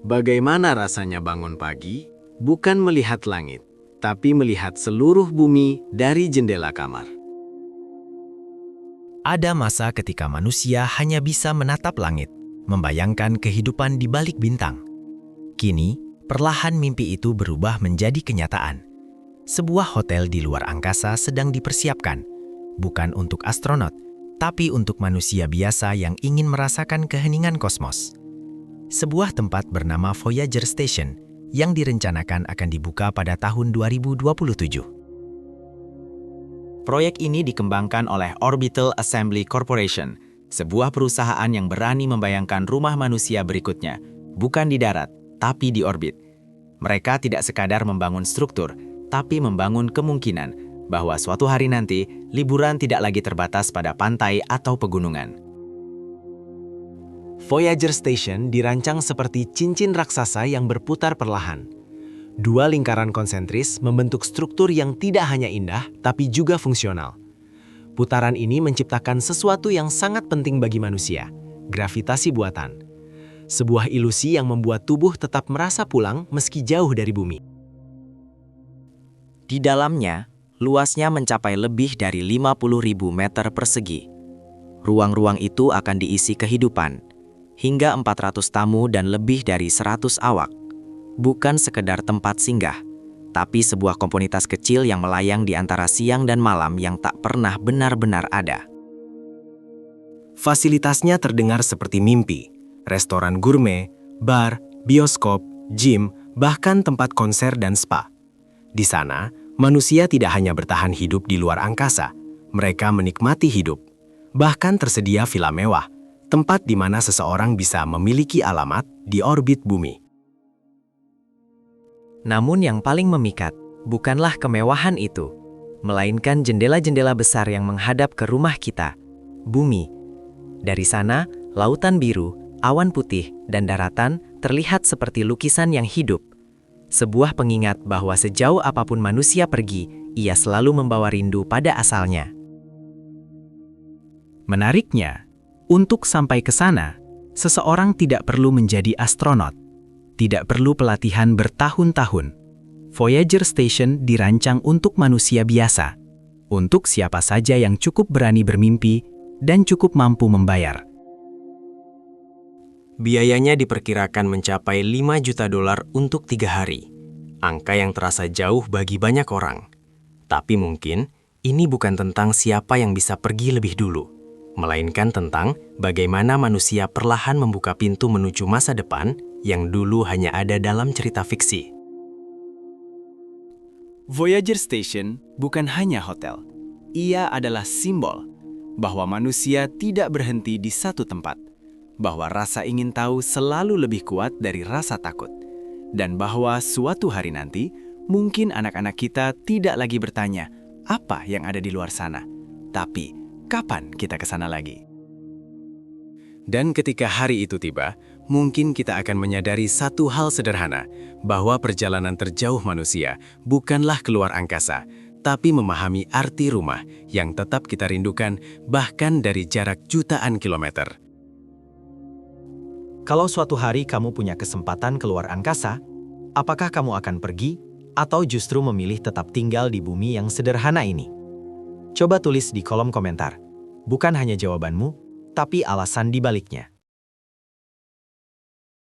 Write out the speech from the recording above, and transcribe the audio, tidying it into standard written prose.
Bagaimana rasanya bangun pagi, bukan melihat langit, tapi melihat seluruh bumi dari jendela kamar. Ada masa ketika manusia hanya bisa menatap langit, membayangkan kehidupan di balik bintang. Kini, perlahan mimpi itu berubah menjadi kenyataan. Sebuah hotel di luar angkasa sedang dipersiapkan, bukan untuk astronot, tapi untuk manusia biasa yang ingin merasakan keheningan kosmos. Sebuah tempat bernama Voyager Station yang direncanakan akan dibuka pada tahun 2027. Proyek ini dikembangkan oleh Orbital Assembly Corporation, sebuah perusahaan yang berani membayangkan rumah manusia berikutnya, bukan di darat, tapi di orbit. Mereka tidak sekadar membangun struktur, tapi membangun kemungkinan bahwa suatu hari nanti, liburan tidak lagi terbatas pada pantai atau pegunungan. Voyager Station dirancang seperti cincin raksasa yang berputar perlahan. Dua lingkaran konsentris membentuk struktur yang tidak hanya indah, tapi juga fungsional. Putaran ini menciptakan sesuatu yang sangat penting bagi manusia, gravitasi buatan. Sebuah ilusi yang membuat tubuh tetap merasa pulang meski jauh dari bumi. Di dalamnya, luasnya mencapai lebih dari 50.000 meter persegi. Ruang-ruang itu akan diisi kehidupan, hingga 400 tamu dan lebih dari 100 awak. Bukan sekedar tempat singgah, tapi sebuah komunitas kecil yang melayang di antara siang dan malam yang tak pernah benar-benar ada. Fasilitasnya terdengar seperti mimpi. Restoran gourmet, bar, bioskop, gym, bahkan tempat konser dan spa. Di sana, manusia tidak hanya bertahan hidup di luar angkasa, mereka menikmati hidup. Bahkan tersedia villa mewah, tempat di mana seseorang bisa memiliki alamat di orbit bumi. Namun yang paling memikat, bukanlah kemewahan itu, melainkan jendela-jendela besar yang menghadap ke rumah kita, bumi. Dari sana, lautan biru, awan putih, dan daratan terlihat seperti lukisan yang hidup. Sebuah pengingat bahwa sejauh apapun manusia pergi, ia selalu membawa rindu pada asalnya. Menariknya, untuk sampai ke sana, seseorang tidak perlu menjadi astronot, tidak perlu pelatihan bertahun-tahun. Voyager Station dirancang untuk manusia biasa, untuk siapa saja yang cukup berani bermimpi dan cukup mampu membayar. Biayanya diperkirakan mencapai $5 juta untuk 3 hari. Angka yang terasa jauh bagi banyak orang. Tapi mungkin ini bukan tentang siapa yang bisa pergi lebih dulu, melainkan tentang bagaimana manusia perlahan membuka pintu menuju masa depan yang dulu hanya ada dalam cerita fiksi. Voyager Station bukan hanya hotel. Ia adalah simbol bahwa manusia tidak berhenti di satu tempat, bahwa rasa ingin tahu selalu lebih kuat dari rasa takut, dan bahwa suatu hari nanti, mungkin anak-anak kita tidak lagi bertanya, apa yang ada di luar sana, tapi kapan kita ke sana lagi? Dan ketika hari itu tiba, mungkin kita akan menyadari satu hal sederhana, bahwa perjalanan terjauh manusia bukanlah keluar angkasa, tapi memahami arti rumah yang tetap kita rindukan bahkan dari jarak jutaan kilometer. Kalau suatu hari kamu punya kesempatan keluar angkasa, apakah kamu akan pergi atau justru memilih tetap tinggal di bumi yang sederhana ini? Coba tulis di kolom komentar. Bukan hanya jawabanmu, tapi alasan di baliknya.